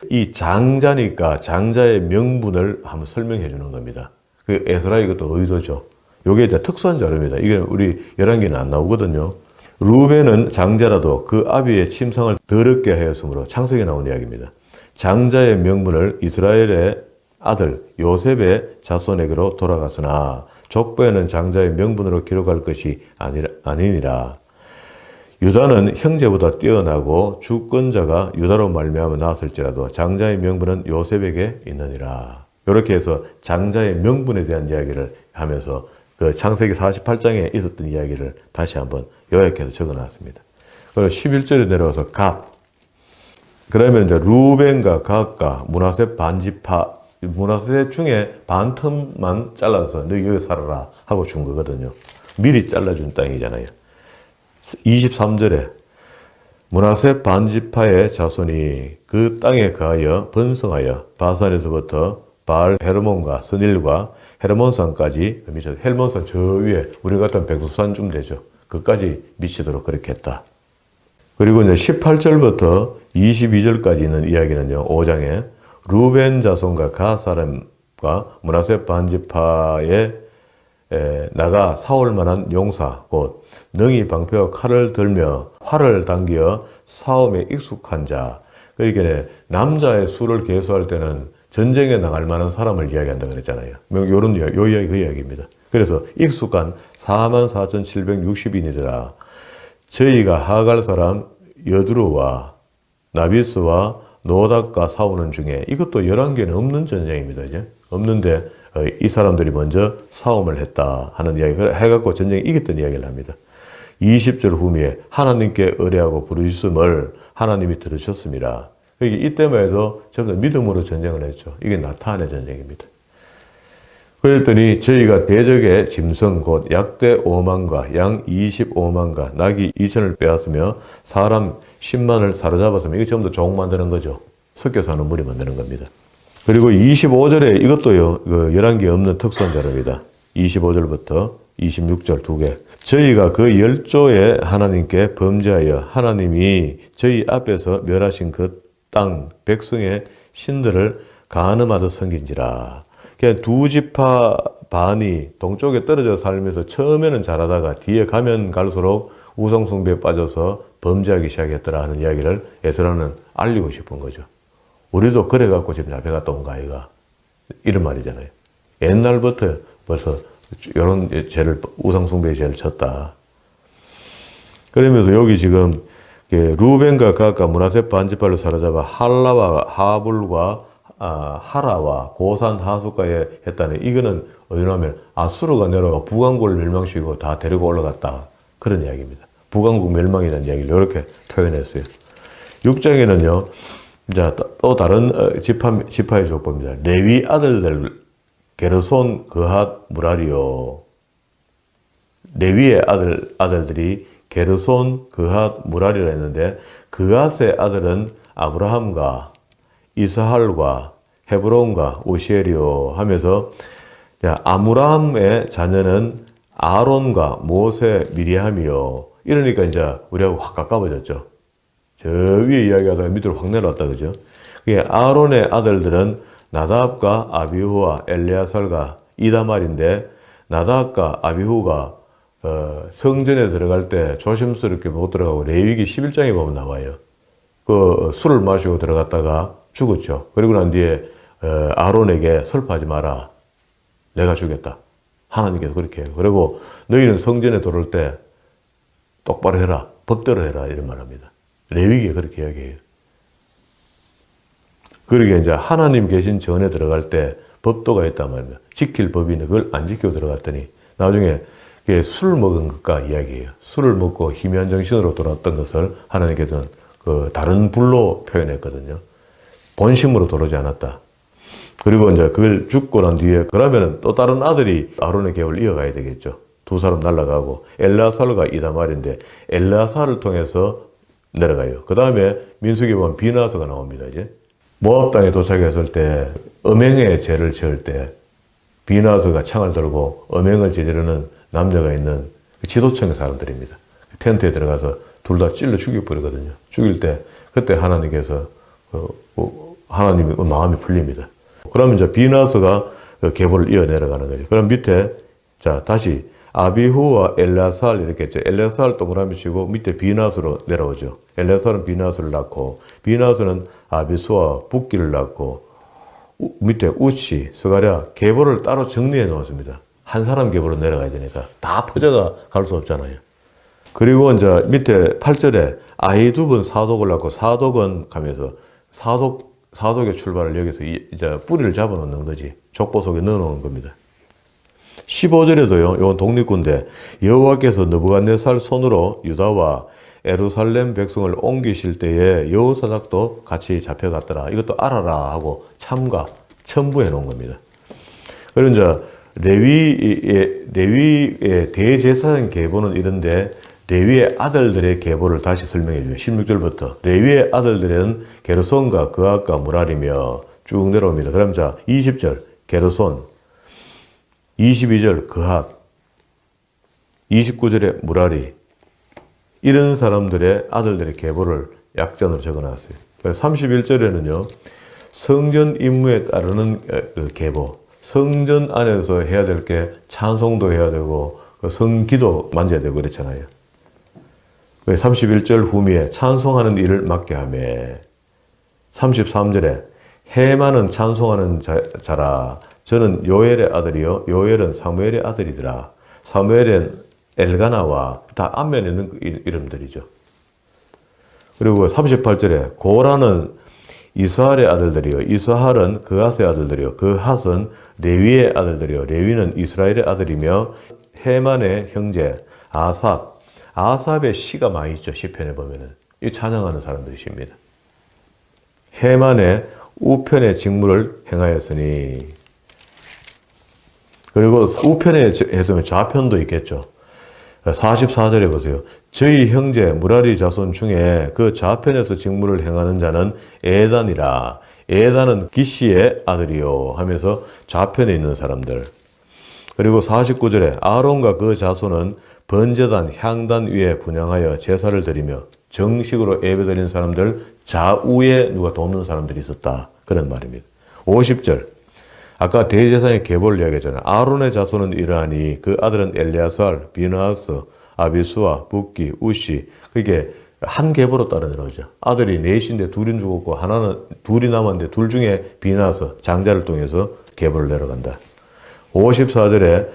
이 장자니까 장자의 명분을 한번 설명해 주는 겁니다. 그 에스라 이것도 의도죠. 요게 이제 특수한 자료입니다. 이게 우리 열왕기는 안 나오거든요. 루벤은 장자라도 그 아비의 침상을 더럽게 하였으므로 창세기에 나온 이야기입니다. 장자의 명분을 이스라엘의 아들 요셉의 자손에게로 돌아갔으나 족보에는 장자의 명분으로 기록할 것이 아니니라. 유다는 형제보다 뛰어나고 주권자가 유다로 말미암아 나왔을지라도 장자의 명분은 요셉에게 있느니라. 이렇게 해서 장자의 명분에 대한 이야기를 하면서 그 창세기 48장에 있었던 이야기를 다시 한번 요약해서 적어놨습니다. 그리고 11절에 내려와서 갓. 그러면 이제 루벤과 갓과 므낫세 반지파, 므낫세 중에 반 틈만 잘라서 너 여기 살아라 하고 준 거거든요. 미리 잘라준 땅이잖아요. 23절에 므낫세 반지파의 자손이 그 땅에 거하여 번성하여 바산에서부터 바알 헤르몬과 스닐과 헤르몬산까지 헬몬산 저 위에 우리 같은 백두산쯤 되죠. 그까지 미치도록 그렇게 했다. 그리고 이제 18절부터 22절까지 있는 이야기는요. 5장에 루벤 자손과 갓 사람과 므낫세 반지파에 나가 싸울 만한 용사 곧 능히 방패와 칼을 들며 활을 당겨 싸움에 익숙한 자. 그러니까 남자의 수를 계수할 때는 전쟁에 나갈 만한 사람을 이야기한다 그랬잖아요. 요런 요 이야기 그 이야기입니다. 그래서 익숙한 44,760인이더라. 저희가 하갈 사람 여드루와 나비스와 노닥과 싸우는 중에 이것도 열왕기에는 없는 전쟁입니다. 이제 없는데 이 사람들이 먼저 싸움을 했다 하는 이야기를 해갖고 전쟁에 이겼던 이야기를 합니다. 20절 후미에 하나님께 의뢰하고 부르짖음을 하나님이 들으셨습니다. 이때만 해도 전부 다 믿음으로 전쟁을 했죠. 이게 나타안의 전쟁입니다. 그랬더니 저희가 대적의 짐승 곧 약대 5만과 양 25만과 낙이 2천을 빼앗으며 사람 10만을 사로잡았으며 이게 전부 다 종 만드는 거죠. 섞여 사는 무리 만드는 겁니다. 그리고 25절에 이것도요, 열왕기에 없는 특수한 자료입니다. 25절부터 26절 두 개. 저희가 그 열조의 하나님께 범죄하여 하나님이 저희 앞에서 멸하신 그 땅, 백성의 신들을 간음하듯 섬긴지라. 두 지파 반이 동쪽에 떨어져 살면서 처음에는 잘하다가 뒤에 가면 갈수록 우상숭배에 빠져서 범죄하기 시작했더라 하는 이야기를 에스라는 알리고 싶은 거죠. 우리도 그래갖고 지금 잡혀갔다 온 거 아이가? 이런 말이잖아요. 옛날부터 벌써 이런 죄를, 우상숭배의 죄를 졌다. 그러면서 여기 지금 루벤과 갓과 므낫세 반지파를 사로잡아 할라와 하불과 하라와 고산 하숫가에 했다는 이거는 어디냐면 아수르가 내려가 북왕국을 멸망시키고 다 데리고 올라갔다. 그런 이야기입니다. 북왕국 멸망이라는 이야기를 이렇게 표현했어요. 6장에는요. 자, 또 다른 지파의 족보입니다. 레위 아들들 게르손, 그핫, 무라리요. 레위의 아들들이 게르손, 그핫, 무라리라 했는데 그핫의 아들은 아브라함과 이스할과 헤브론과 오시엘이요 하면서 아므람의 자녀는 아론과 모세, 미리암이요. 이러니까 이제 우리하고 확 가까워졌죠. 저 위에 이야기하다가 밑으로 확 내려왔다 그죠. 아론의 아들들은 나답과 아비후와 엘레아살과 이다말인데 나답과 아비후가 성전에 들어갈 때 조심스럽게 못 들어가고 레위기 11장에 보면 나와요. 그 술을 마시고 들어갔다가 죽었죠. 그리고 난 뒤에 아론에게 슬퍼하지 마라. 내가 주겠다. 하나님께서 그렇게 해요. 그리고 너희는 성전에 들어올 때 똑바로 해라. 법대로 해라. 이런 말 합니다. 레위기에 그렇게 이야기해요. 그러게 이제 하나님 계신 전에 들어갈 때 법도가 있단 말입니다. 지킬 법이 있는데 그걸 안 지키고 들어갔더니 나중에 술 먹은 것과 이야기해요. 술을 먹고 희미한 정신으로 돌아왔던 것을 하나님께서는 그 다른 불로 표현했거든요. 본심으로 돌아오지 않았다. 그리고 이제 그걸 죽고 난 뒤에 그러면은 또 다른 아들이 아론의 계보를 이어가야 되겠죠. 두 사람 날아가고 엘르아살과 이다말인데 엘르아살을 통해서 내려가요. 그 다음에 민수기 보면 비나스가 나옵니다. 이제 모압 땅에 도착했을 때 음행의 죄를 지을 때 비나스가 창을 들고 음행을 저지르는 남녀가 있는 지도층의 사람들입니다. 텐트에 들어가서 둘 다 찔러 죽여버리거든요. 죽일 때 그때 하나님께서 하나님의 마음이 풀립니다. 그러면 이제 비나스가 계보를 이어 내려가는 거죠. 그럼 밑에 자 다시 아비후와 엘레아살 이렇게 했죠. 엘레아살 동그라미 치고 밑에 비나스로 내려오죠. 엘레아살은 비나스를 낳고 비나스는 아비수와 붓기를 낳고 밑에 우치, 스가랴 계보를 따로 정리해 놓았습니다. 한 사람 계보로 내려가야 되니까 다 퍼져가 갈 수 없잖아요. 그리고 이제 밑에 8절에 아히두분 사독을 낳고 사독은 가면서 사독의 출발을 여기서 이제 뿌리를 잡아 놓는 거지. 족보 속에 넣어 놓은 겁니다. 15절에도요, 이건 독립군데 여호와께서 느부갓네살 손으로 유다와 예루살렘 백성을 옮기실 때에 여호사닥도 같이 잡혀갔더라. 이것도 알아라 하고 첨부해 놓은 겁니다. 그리고 이제 레위의 대제사장 계보는 이런데 레위의 아들들의 계보를 다시 설명해 줘요. 16절부터 레위의 아들들은 게르손과 그앗과 무랄이며 쭉 내려옵니다. 그럼 자 20절 게르손, 22절 그앗, 29절에 무랄이 이런 사람들의 아들들의 계보를 약전으로 적어놨어요. 31절에는요 성전 임무에 따르는 계보, 성전 안에서 해야 될 게 찬송도 해야 되고 성기도 만져야 되고 그랬잖아요. 31절 후미에 찬송하는 일을 맡게 하며 33절에 해마는 찬송하는 자라 저는 요엘의 아들이요 요엘은 사무엘의 아들이더라. 사무엘은 엘가나와 다 앞면에 있는 이름들이죠. 그리고 38절에 고라는 이스할의 아들들이요 이스할은 그핫의 아들들이요 그핫은 레위의 아들들이요 레위는 이스라엘의 아들이며 해만의 형제 아삽의 시가 많이 있죠. 시편에 보면은 이 찬양하는 사람들이십니다. 해만의 우편의 직무를 행하였으니 그리고 우편에 했으면 좌편도 있겠죠. 44절에 보세요. 저희 형제 무라리 자손 중에 그 좌편에서 직무를 행하는 자는 에단이라. 에단은 기시의 아들이요 하면서 좌편에 있는 사람들. 그리고 49절에 아론과 그 자손은 번제단, 향단 위에 분향하여 제사를 드리며 정식으로 예배드리는 사람들 좌우에 누가 돕는 사람들이 있었다. 그런 말입니다. 50절 아까 대제사장의 계보를 이야기했잖아요. 아론의 자손은 이러하니 그 아들은 엘레아살, 비나스, 아비수아, 붓기, 우시 그게 한 계보로 따라 내려오죠. 아들이 넷인데 둘이 죽었고 하나는 둘이 남았는데 둘 중에 비나스, 장자를 통해서 계보를 내려간다. 54절에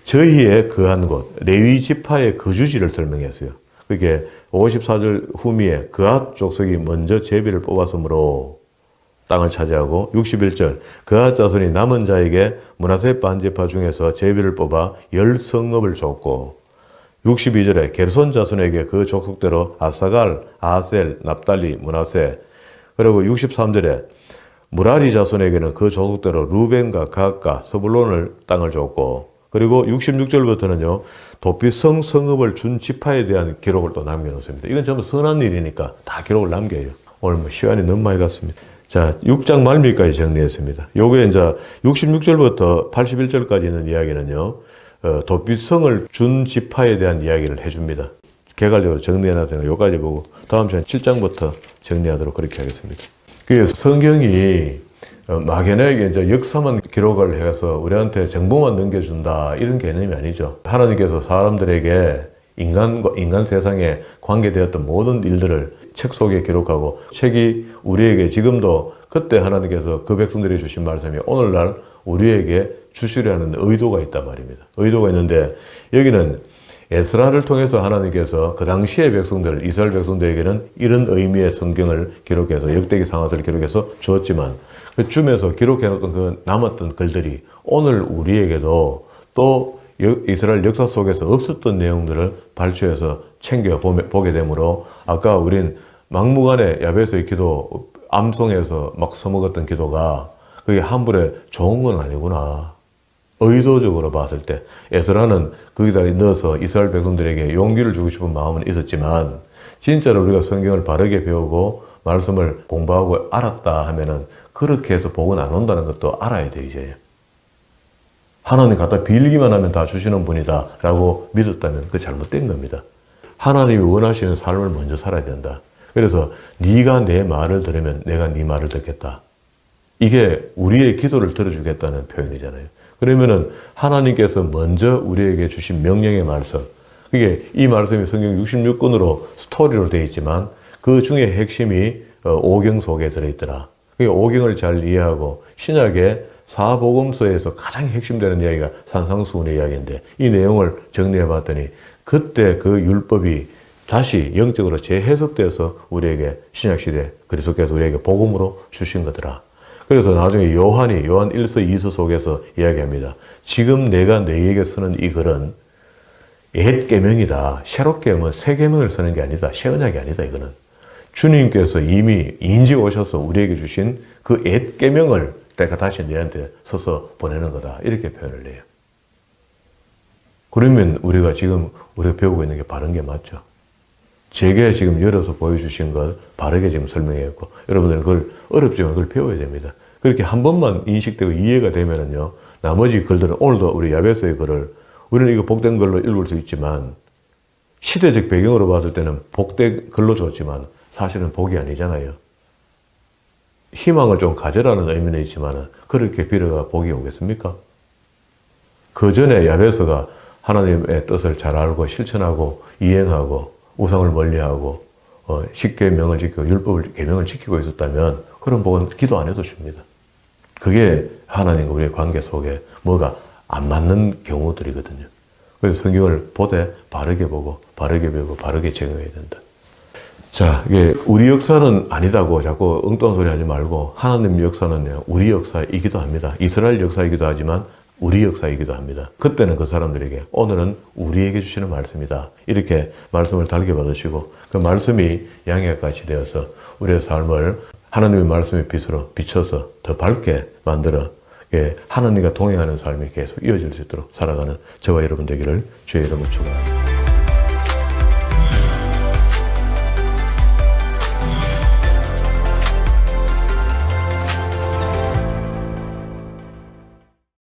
저희의 거한 곳, 레위 지파의 거주지를 설명했어요. 그게 54절 후미에 그앗 족속이 먼저 제비를 뽑았으므로 땅을 차지하고 61절 그앗 자손이 남은 자에게 므낫세 반지파 중에서 제비를 뽑아 10성읍을 줬고 62절에 게르손 자손에게 그 족속대로 아사갈, 아셀, 납달리, 므낫세 그리고 63절에 무라리 자손에게는 그 족속대로 루벤과 갓과 서불론을 땅을 줬고 그리고 66절부터는요 도피성 성읍을 준 지파에 대한 기록을 또 남겨놓습니다. 이건 전부 선한 일이니까 다 기록을 남겨요. 오늘 뭐 시간이 너무 많이 갔습니다. 자, 6장 말미까지 정리했습니다. 요게 이제 66절부터 81절까지 있는 이야기는요, 도피성을 준 지파에 대한 이야기를 해줍니다. 개괄적으로 정리해놨으니까 요까지 보고 다음 시간에 7장부터 정리하도록 그렇게 하겠습니다. 그래서 성경이 막연하게 이제 역사만 기록을 해서 우리한테 정보만 넘겨준다 이런 개념이 아니죠. 하나님께서 사람들에게 인간 세상에 관계되었던 모든 일들을 책 속에 기록하고 책이 우리에게 지금도 그때 하나님께서 그 백성들이 주신 말씀이 오늘날 우리에게 주시려는 의도가 있단 말입니다. 의도가 있는데 여기는 에스라를 통해서 하나님께서 그 당시의 백성들, 이스라엘 백성들에게는 이런 의미의 성경을 기록해서 역대기 상하서를 기록해서 주었지만 그쯤에서 기록해놓던 그 남았던 글들이 오늘 우리에게도 또 이스라엘 역사 속에서 없었던 내용들을 발췌해서 챙겨 보게 되므로 아까 우린 막무가내 야베스의 기도 암송해서 막 써먹었던 기도가 그게 한불에 좋은 건 아니구나. 의도적으로 봤을 때 에스라는 거기다 넣어서 이스라엘 백성들에게 용기를 주고 싶은 마음은 있었지만 진짜로 우리가 성경을 바르게 배우고 말씀을 공부하고 알았다 하면은 그렇게 해서 복은 안 온다는 것도 알아야 돼 이제. 하나님 갖다 빌기만 하면 다 주시는 분이다 라고 믿었다면 그게 잘못된 겁니다. 하나님이 원하시는 삶을 먼저 살아야 된다. 그래서 네가 내 말을 들으면 내가 네 말을 듣겠다. 이게 우리의 기도를 들어주겠다는 표현이잖아요. 그러면은 하나님께서 먼저 우리에게 주신 명령의 말씀, 그게 이 말씀이 성경 66권으로 스토리로 되어 있지만 그 중에 핵심이 오경 속에 들어있더라. 그게 오경을 잘 이해하고 신약의 사복음서에서 가장 핵심되는 이야기가 산상수훈의 이야기인데 이 내용을 정리해 봤더니 그때 그 율법이 다시 영적으로 재해석돼서 우리에게 신약시대 그리스도께서 우리에게 복음으로 주신 거더라. 그래서 나중에 요한 1서 2서 속에서 이야기합니다. 지금 내가 너희에게 쓰는 이 글은 옛 계명이다. 새롭게 하면 새 계명을 쓰는 게 아니다. 새 언약이 아니다. 이거는 주님께서 이미 인지 오셔서 우리에게 주신 그 옛 계명을 내가 다시 너희한테 써서 보내는 거다. 이렇게 표현을 해요. 그러면 우리가 지금 우리가 배우고 있는 게 바른 게 맞죠. 제게 지금 열어서 보여주신 걸 바르게 지금 설명했고 여러분들은 그걸 어렵지만 그걸 배워야 됩니다. 그렇게 한 번만 인식되고 이해가 되면은요 나머지 글들은 오늘도 우리 야베스의 글을 우리는 이거 복된 글로 읽을 수 있지만 시대적 배경으로 봤을 때는 복된 글로 줬지만 사실은 복이 아니잖아요. 희망을 좀 가져라는 의미는 있지만 그렇게 빌어가 복이 오겠습니까? 그 전에 야베스가 하나님의 뜻을 잘 알고 실천하고 이행하고 우상을 멀리하고 십계명을 지키고 율법을 계명을 지키고 있었다면 그런 복은 기도 안 해도 줍니다. 그게 하나님과 우리의 관계 속에 뭐가 안 맞는 경우들이거든요. 그래서 성경을 보되 바르게 보고 바르게 배우고 바르게 적용해야 된다. 자, 이게 우리 역사는 아니다고 자꾸 엉뚱한 소리 하지 말고 하나님 역사는요 우리 역사이기도 합니다. 이스라엘 역사이기도 하지만 우리 역사이기도 합니다. 그때는 그 사람들에게 오늘은 우리에게 주시는 말씀이다. 이렇게 말씀을 달게 받으시고 그 말씀이 양약같이 되어서 우리의 삶을 하나님의 말씀의 빛으로 비춰서 더 밝게 만들어 하나님과 동행하는 삶이 계속 이어질 수 있도록 살아가는 저와 여러분 되기를 주의 이름으로 축원합니다.